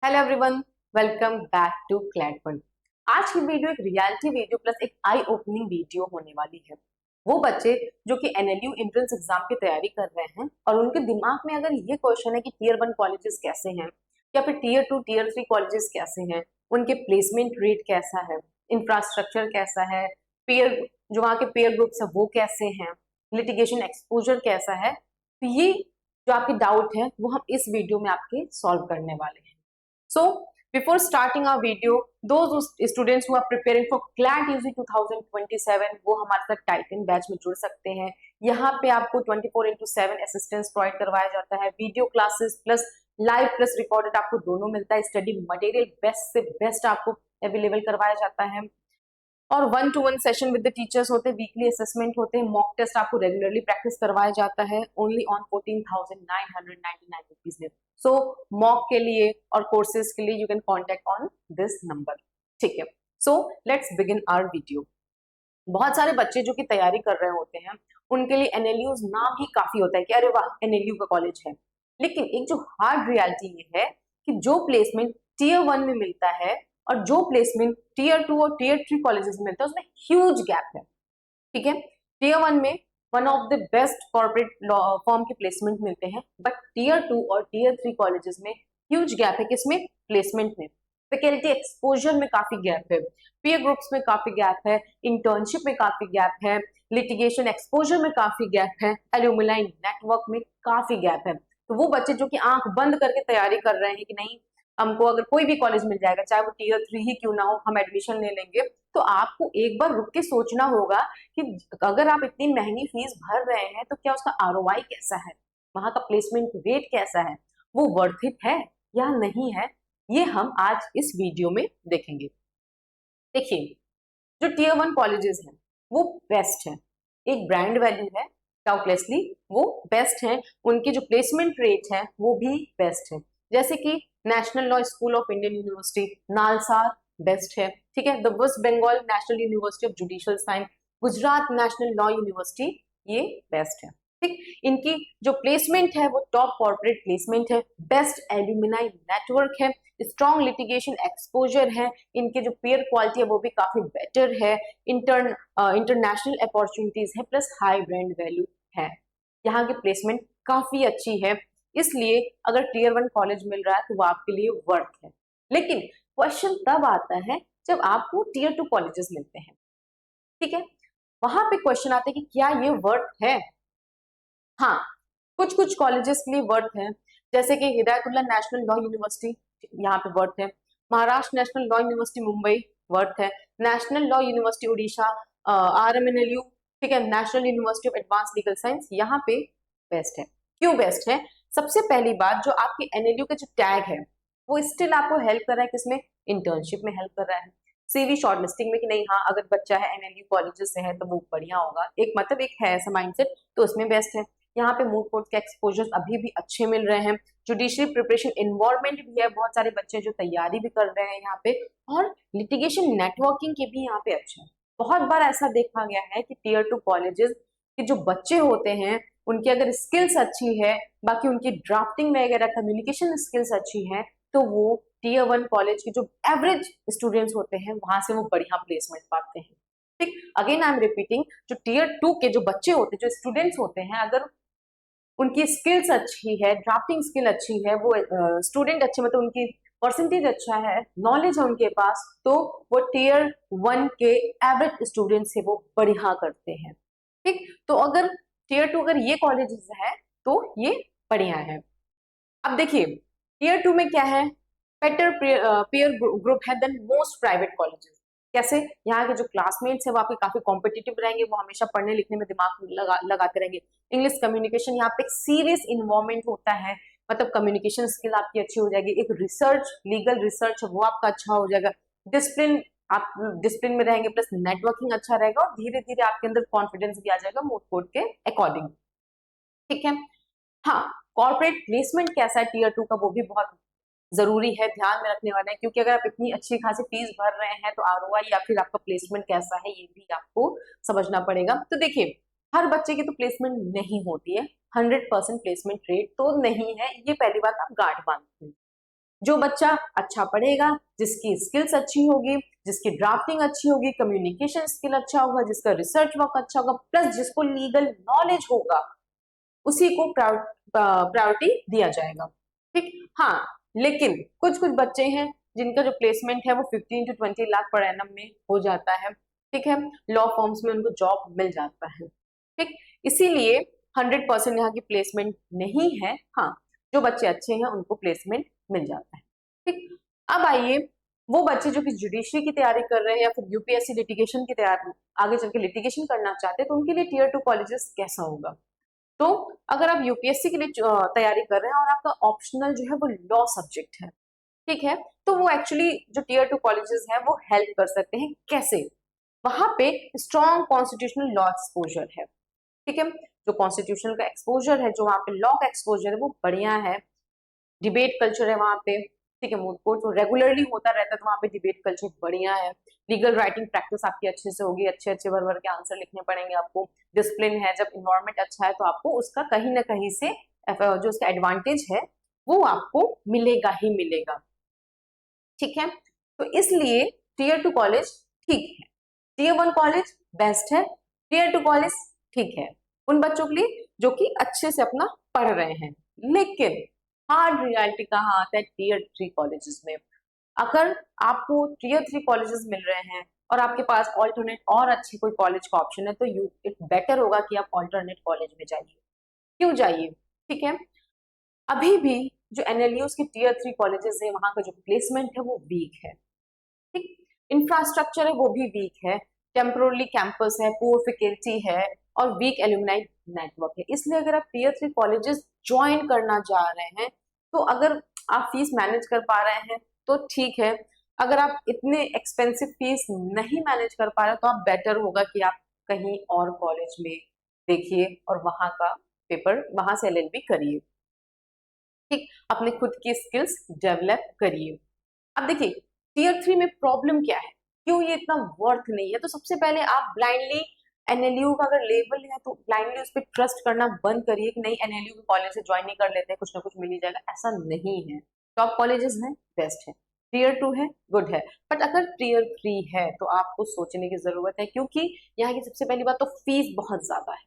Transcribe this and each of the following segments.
Hello everyone, welcome back to क्लैट1। आज की वीडियो एक रियलिटी वीडियो प्लस एक आई ओपनिंग वीडियो होने वाली है। वो बच्चे जो कि एनएलयू एंट्रेंस एग्जाम की तैयारी कर रहे हैं और उनके दिमाग में अगर ये क्वेश्चन है कि टीयर 1 कॉलेजेस कैसे हैं या फिर टीयर 2 टीयर 3 कॉलेजेस कैसे हैं, उनके प्लेसमेंट रेट कैसा है, इंफ्रास्ट्रक्चर कैसा है, पेयर जो वहाँ के पेयर ग्रुप्स है वो कैसे हैं, लिटिगेशन एक्सपोजर कैसा है, तो ये जो आपके डाउट है वो हम इस वीडियो में आपके सॉल्व करने वाले हैं। So, before starting our video, those students who are preparing for CLAT UG 2027 वो हमारे साथ टाइटन बैच में जुड़ सकते हैं। यहाँ पे आपको 24/7 असिस्टेंस प्रोवाइड करवाया जाता है, video classes plus live plus recorded आपको दोनों मिलता है, स्टडी मटेरियल बेस्ट से बेस्ट आपको अवेलेबल करवाया जाता है और 1-to-1 session with the teachers होते हैं, वीकली असेसमेंट होते हैं, मॉक टेस्ट आपको रेगुलरली प्रैक्टिस करवाया जाता है ओनली ऑन 14,999 रुपीज में। सो मॉक के लिए और कोर्सेज के लिए you can contact on this number. ठीक है, so let's begin our video. बहुत सारे बच्चे जो कि तैयारी कर रहे होते हैं उनके लिए एनएलयू नाम ही काफी होता है कि अरे वाह एनएलयू का कॉलेज है, लेकिन एक जो हार्ड रियलिटी ये है कि जो प्लेसमेंट टीयर 1 में मिलता है और जो प्लेसमेंट टीयर 2 और टीयर 3 कॉलेजेस में मिलता है उसमें ह्यूज गैप है। ठीक है, टीयर 1 में one of the best corporate form के प्लेसमेंट मिलते हैं, बट टीयर 2 और टीयर 3 कॉलेजेस में ह्यूज गैप है। किसमें? प्लेसमेंट में। फैकल्टी एक्सपोजर में काफी गैप है, पीयर ग्रुप्स में काफी गैप है, इंटर्नशिप में काफी गैप है, लिटिगेशन एक्सपोजर में काफी गैप है, एल्यूमिनाई नेटवर्क में काफी गैप है। तो वो बच्चे जो कि आंख बंद करके तैयारी कर रहे हैं कि नहीं हमको अगर कोई भी कॉलेज मिल जाएगा चाहे वो टीयर 3 ही क्यों ना हो हम एडमिशन ले लेंगे, तो आपको एक बार रुक के सोचना होगा कि अगर आप इतनी महंगी फीस भर रहे हैं तो क्या उसका आरओआई कैसा है, वहां का प्लेसमेंट रेट कैसा है, वो वर्थ इट है या नहीं है, ये हम आज इस वीडियो में देखेंगे। देखिए, जो टीयर 1 कॉलेजेस हैं वो बेस्ट है, एक ब्रांड वैल्यू है, डाउटलेसली वो बेस्ट है, उनकी जो प्लेसमेंट रेट है वो भी बेस्ट है। जैसे कि national law school of Indian university NALSAR best है। ठीक है, the West Bengal national university of judicial science, Gujarat national law university ये बेस्ट है। ठीक, इनकी जो प्लेसमेंट है वो टॉप कॉर्पोरेट प्लेसमेंट है, बेस्ट एल्यूमिनाई नेटवर्क है, स्ट्रॉन्ग लिटिगेशन एक्सपोजर है, इनके जो पेयर क्वालिटी है वो भी काफी बेटर है, इंटरनेशनल अपॉर्चुनिटीज है प्लस हाई ब्रांड वैल्यू है, यहाँ की प्लेसमेंट काफी अच्छी है, इसलिए अगर टीयर 1 कॉलेज मिल रहा है तो वो आपके लिए वर्थ है। लेकिन क्वेश्चन तब आता है जब आपको टीयर 2 कॉलेजेस मिलते हैं। ठीक है, वहां पे क्वेश्चन आता है कि क्या ये वर्थ है। हाँ, कुछ कुछ कॉलेजेस के लिए वर्थ है, जैसे कि हिदायतुल्लाह नेशनल लॉ यूनिवर्सिटी यहाँ पे वर्थ है, Maharashtra national law university Mumbai worth है, national law university Orissa, RMNLU, ठीक है, national university of advance legal science यहाँ पे बेस्ट है। क्यों बेस्ट है? सबसे पहली बात, जो आपके एनएलयू का जो टैग है वो स्टिल आपको हेल्प कर रहा है, किसमें? इंटर्नशिप में हेल्प कर रहा है, सीवी शॉर्टलिस्टिंग में कि नहीं हाँ अगर बच्चा है एनएलयू कॉलेजेस से है तो वो बढ़िया होगा, एक मतलब एक है ऐसा माइंडसेट, तो उसमें बेस्ट है। यहाँ पे मूड कोर्ट के एक्सपोजर अभी भी अच्छे मिल रहे हैं, जुडिशरी प्रिपरेशन इन्वायरमेंट भी है, बहुत सारे बच्चे जो तैयारी भी कर रहे हैं यहाँ पे, और लिटिगेशन नेटवर्किंग के भी यहाँ पे अच्छा है। बहुत बार ऐसा देखा गया है कि टीयर 2 कॉलेजेस के जो बच्चे होते हैं उनकी अगर स्किल्स अच्छी है, बाकी उनकी ड्राफ्टिंग वगैरह कम्युनिकेशन स्किल्स अच्छी है, तो वो टीयर 1 कॉलेज के जो एवरेज स्टूडेंट्स होते हैं वहां से वो बढ़िया प्लेसमेंट पाते हैं। ठीक, अगेन आई एम रिपीटिंग, जो टीयर 2 के जो बच्चे होते हैं, जो स्टूडेंट्स होते हैं, अगर उनकी स्किल्स अच्छी है, ड्राफ्टिंग स्किल अच्छी है, वो स्टूडेंट अच्छे मतलब उनकी परसेंटेज अच्छा है, नॉलेज है उनके पास, तो वो टीयर 1 के एवरेज स्टूडेंट से वो बढ़िया करते हैं। ठीक, तो अगर टीयर 2 अगर ये कॉलेजेस है तो ये बढ़िया है। अब देखिए टीयर 2 में क्या है, बेटर पेयर ग्रुप है देन मोस्ट प्राइवेट कॉलेजेस। कैसे? यहाँ के जो क्लासमेट्स है वो आपके काफी कॉम्पिटिटिव रहेंगे, वो हमेशा पढ़ने लिखने में दिमाग लगाते रहेंगे, इंग्लिश कम्युनिकेशन यहाँ पे एक सीरियस इन्वॉल्वमेंट होता है, मतलब कम्युनिकेशन स्किल आपकी अच्छी हो जाएगी, एक रिसर्च लीगल रिसर्च वो आपका अच्छा हो जाएगा, डिसिप्लिन आप डिसिप्लिन में रहेंगे प्लस नेटवर्किंग अच्छा रहेगा और धीरे धीरे आपके अंदर कॉन्फिडेंस भी आ जाएगा मूड कोड के अकॉर्डिंग। ठीक है, हाँ, कॉर्पोरेट प्लेसमेंट कैसा है टीयर 2 का वो भी बहुत जरूरी है, ध्यान में रखने वाला है, क्योंकि अगर आप इतनी अच्छी खासी फीस भर रहे हैं तो आरओआई या फिर आपका प्लेसमेंट कैसा है ये भी आपको समझना पड़ेगा। तो देखिए, हर बच्चे की तो प्लेसमेंट नहीं होती है, 100% प्लेसमेंट रेट तो नहीं है, ये पहली बात आप गार्ड बांधते हैं। जो बच्चा अच्छा पढ़ेगा, जिसकी स्किल्स अच्छी होगी, जिसकी ड्राफ्टिंग अच्छी होगी, कम्युनिकेशन स्किल अच्छा होगा, जिसका रिसर्च वर्क अच्छा होगा, प्लस जिसको लीगल नॉलेज होगा, उसी को प्रायोरिटी दिया जाएगा। ठीक, हाँ, लेकिन कुछ कुछ बच्चे हैं जिनका जो प्लेसमेंट है वो 15 to 20 लाख पर एनम में हो जाता है। ठीक है, लॉ फॉर्म्स में उनको जॉब मिल जाता है। ठीक, इसीलिए 100% यहाँ की प्लेसमेंट नहीं है। हाँ, जो बच्चे अच्छे हैं उनको प्लेसमेंट मिल जाता है। ठीक, अब आइए वो बच्चे जो कि जुडिशरी की तैयारी कर रहे हैं या फिर यूपीएससी लिटिगेशन की तैयारी, आगे चल के लिटिगेशन करना चाहते हैं, तो उनके लिए टियर 2 कॉलेजेस कैसा होगा। तो अगर आप यूपीएससी के लिए तैयारी कर रहे हैं और आपका ऑप्शनल जो है वो लॉ सब्जेक्ट है, ठीक है, तो वो एक्चुअली जो टियर 2 कॉलेजेस हैं वो हेल्प कर सकते हैं। कैसे? वहां पे स्ट्रॉन्ग कॉन्स्टिट्यूशनल लॉ एक्सपोजर है। ठीक है, जो कॉन्स्टिट्यूशन का एक्सपोजर है, जो वहाँ पे लॉ का एक्सपोजर है, वो बढ़िया है। डिबेट कल्चर है वहाँ पे। ठीक है, मूड कोर्ट तो रेगुलरली होता रहता है, तो वहाँ पे डिबेट कल्चर बढ़िया है। लीगल राइटिंग प्रैक्टिस आपकी अच्छे से होगी, अच्छे अच्छे भर भर के आंसर लिखने पड़ेंगे आपको। डिसिप्लिन है, जब इन्वायरमेंट अच्छा है तो आपको उसका कहीं ना कहीं से जो उसका एडवांटेज है वो आपको मिलेगा ही मिलेगा। ठीक है, तो इसलिए टियर 2 कॉलेज ठीक है, टियर 1 कॉलेज बेस्ट है, टियर 2 कॉलेज ठीक है उन बच्चों के लिए जो कि अच्छे से अपना पढ़ रहे हैं। लेकिन हार्ड रियलिटी कहाँ आता है? टियर 3 कॉलेजेस में। अगर आपको टियर 3 कॉलेजेस मिल रहे हैं और आपके पास ऑल्टरनेट और अच्छे कोई कॉलेज का ऑप्शन है, तो यू इट बेटर होगा कि आप ऑल्टरनेट कॉलेज में जाइए। क्यों जाइए? ठीक है, अभी भी जो एनएलयूज की टियर 3 कॉलेजेस है, वहां का जो प्लेसमेंट है वो वीक है। ठीक, इंफ्रास्ट्रक्चर है वो भी वीक है, टेम्पोरली कैंपस है, पुअर फैकल्टी है और वीक एलुमनाई नेटवर्क है। इसलिए अगर आप टियर 3 कॉलेजेस ज्वाइन करना चाह रहे हैं, तो अगर आप फीस मैनेज कर पा रहे हैं तो ठीक है। अगर आप इतने एक्सपेंसिव फीस नहीं मैनेज कर पा रहे तो आप बेटर होगा कि आप कहीं और कॉलेज में देखिए और वहां का पेपर, वहां से एलएलबी करिए। ठीक, अपने खुद की स्किल्स डेवलप करिए। अब देखिए टियर 3 में प्रॉब्लम क्या है, क्यों ये इतना वर्थ नहीं है। तो सबसे पहले आप ब्लाइंडली एनएलयू का अगर लेवल है तो ब्लाइंडली उस पर ट्रस्ट करना बंद करिए कि नहीं एनएलयू के कॉलेज से ज्वाइन नहीं कर लेते हैं, कुछ ना कुछ मिल ही जाएगा। ऐसा नहीं है। टॉप कॉलेजेस हैं, बेस्ट है। टियर 2 है, गुड है। बट अगर टियर 3 है तो आपको सोचने की जरूरत है, क्योंकि यहाँ की सबसे पहली बात तो फीस बहुत ज्यादा है।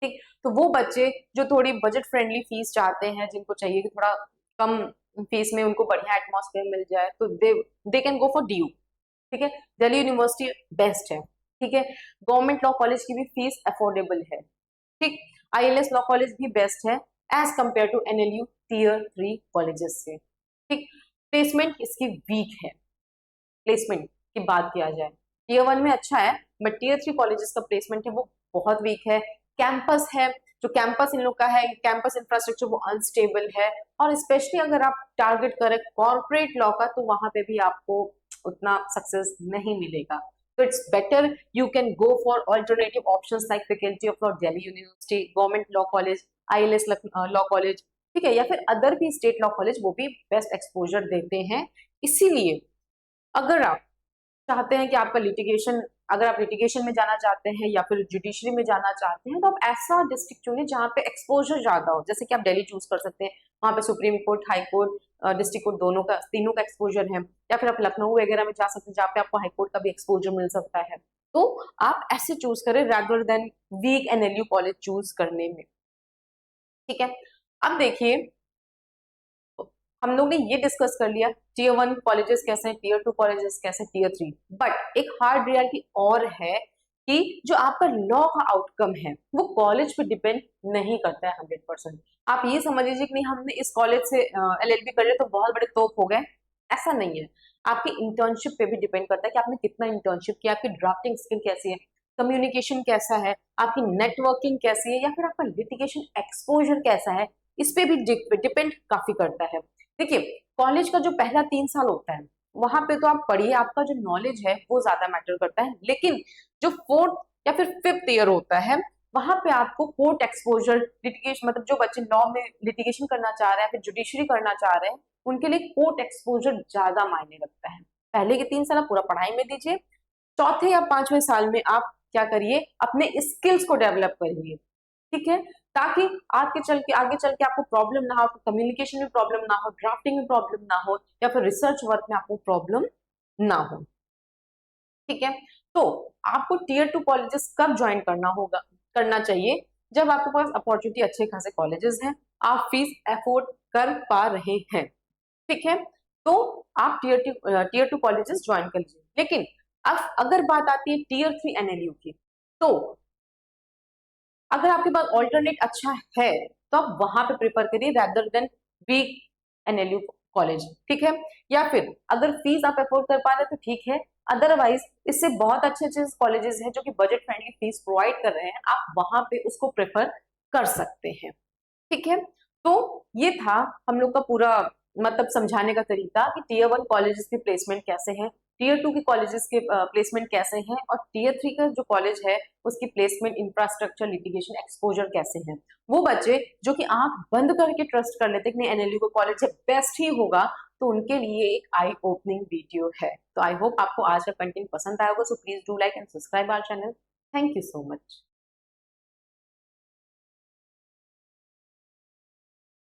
ठीक, तो वो बच्चे जो थोड़ी बजट फ्रेंडली फीस चाहते हैं, जिनको चाहिए कि थोड़ा कम फीस में उनको बढ़िया एटमॉस्फेयर मिल जाए, तो they can go for DU. ठीक है, दिल्ली यूनिवर्सिटी बेस्ट है। ठीक है, गवर्नमेंट लॉ कॉलेज की भी फीस अफोर्डेबल है। ठीक, आईएलएस लॉ कॉलेज भी बेस्ट है as compare to NLU tier 3 colleges से। ठीक, प्लेसमेंट इसकी वीक है। प्लेसमेंट की बात किया जाए, टियर 1 में अच्छा है, बट टियर 3 कॉलेजेस का प्लेसमेंट है वो बहुत वीक है। कैंपस है, जो कैंपस इन लोग का है, कैंपस इंफ्रास्ट्रक्चर वो अनस्टेबल है। और स्पेशली अगर आप टारगेट करें कॉर्पोरेट लॉ का, तो वहां पे भी आपको उतना सक्सेस नहीं मिलेगा। तो it's better you can go for alternative options like faculty of law Delhi university, government law college, ILS law college. ठीक है, या फिर अदर भी स्टेट लॉ कॉलेज, वो भी बेस्ट एक्सपोजर देते हैं। इसीलिए अगर आप चाहते हैं कि आपका लिटिगेशन, अगर आप लिटिगेशन में जाना चाहते हैं या फिर जुडिशरी में जाना चाहते हैं, तो आप ऐसा डिस्ट्रिक्ट चुनिए जहाँ पे एक्सपोजर ज्यादा हो। जैसे कि आप दिल्ली चूज कर सकते हैं, वहाँ पे supreme court, high court, district court दोनों का, तीनों का एक्सपोजर है। या फिर आप लखनऊ वगैरह में जा सकते हैं जहाँ पे आपको हाई कोर्ट का भी एक्सपोजर मिल सकता है। तो आप ऐसे चूज करें rather than weak NLU college choose करने में। ठीक है, अब देखिए हम लोग ने ये डिस्कस कर लिया टियर 1 कॉलेजेस कैसे हैं, टियर 2 कॉलेजेस कैसे, टियर 3। बट एक हार्ड रियलिटी और है कि जो आपका लॉ का आउटकम है वो कॉलेज पे डिपेंड नहीं करता है 100%। आप ये समझ लीजिए कि नहीं हमने इस कॉलेज से एलएलबी कर लिया तो बहुत बड़े तोप हो गए, ऐसा नहीं है। आपकी इंटर्नशिप पे भी डिपेंड करता है कि आपने कितना इंटर्नशिप किया, आपकी ड्राफ्टिंग स्किल कैसी है, कम्युनिकेशन कैसा है, आपकी नेटवर्किंग कैसी है, या फिर आपका लिटिगेशन एक्सपोजर कैसा है। इस पे भी डिपेंड काफी करता है। देखिए कॉलेज का जो पहला 3 साल होता है वहां पे तो आप पढ़िए, आपका जो नॉलेज है वो ज्यादा मैटर करता है। लेकिन जो 4th या फिर 5th ईयर होता है, वहां पे आपको कोर्ट एक्सपोजर, लिटिगेशन, मतलब जो बच्चे लॉ में लिटिगेशन करना चाह रहे हैं, फिर जुडिशरी करना चाह रहे हैं, उनके लिए कोर्ट एक्सपोजर ज्यादा मायने रखता है। पहले के 3 साल आप पूरा पढ़ाई में दीजिए, चौथे या 5वें साल में आप क्या करिए, अपने स्किल्स को डेवलप करिए। ठीक है, ताकि आगे चल के आपको प्रॉब्लम ना हो, आपको कम्युनिकेशन में प्रॉब्लम ना हो, ड्राफ्टिंग में प्रॉब्लम ना हो, या फिर रिसर्च वर्क में आपको प्रॉब्लम ना हो। ठीक है, तो आपको टीयर 2 कॉलेजेस कब ज्वाइन करना चाहिए? जब आपके पास अपॉर्चुनिटी अच्छे खासे कॉलेजेस हैं, आप फीस अफोर्ड कर पा रहे हैं। ठीक है, तो आप टीयर 2 कॉलेजेस ज्वाइन कर लीजिए। लेकिन अब अगर बात आती है टीयर 3 एनएलयू की, तो अगर आपके पास ऑल्टरनेट अच्छा है तो आप वहां पे प्रेफर करिए rather than weak NLU college. ठीक है, या फिर अगर फीस आप अफोर्ड कर पा रहे हैं तो ठीक है, अदरवाइज इससे बहुत अच्छे अच्छे कॉलेजेस हैं जो कि बजट फ्रेंडली फीस प्रोवाइड कर रहे हैं, आप वहां पे उसको प्रेफर कर सकते हैं। ठीक है, तो ये था हम लोग का पूरा मतलब समझाने का तरीका कि टीयर 1 कॉलेजेस की प्लेसमेंट कैसे है, टीयर 2 के कॉलेजेस के प्लेसमेंट कैसे हैं, और टीयर 3 का जो कॉलेज है उसकी प्लेसमेंट, इंफ्रास्ट्रक्चर, लिटिगेशन एक्सपोजर कैसे हैं। वो बच्चे जो कि आंख बंद करके ट्रस्ट कर लेते कि नहीं एनएलयू का कॉलेज बेस्ट ही होगा, तो उनके लिए एक आई ओपनिंग वीडियो है। तो आई होप आपको आज का कंटेंट पसंद आया होगा, so please do like and subscribe our channel. Thank you so much.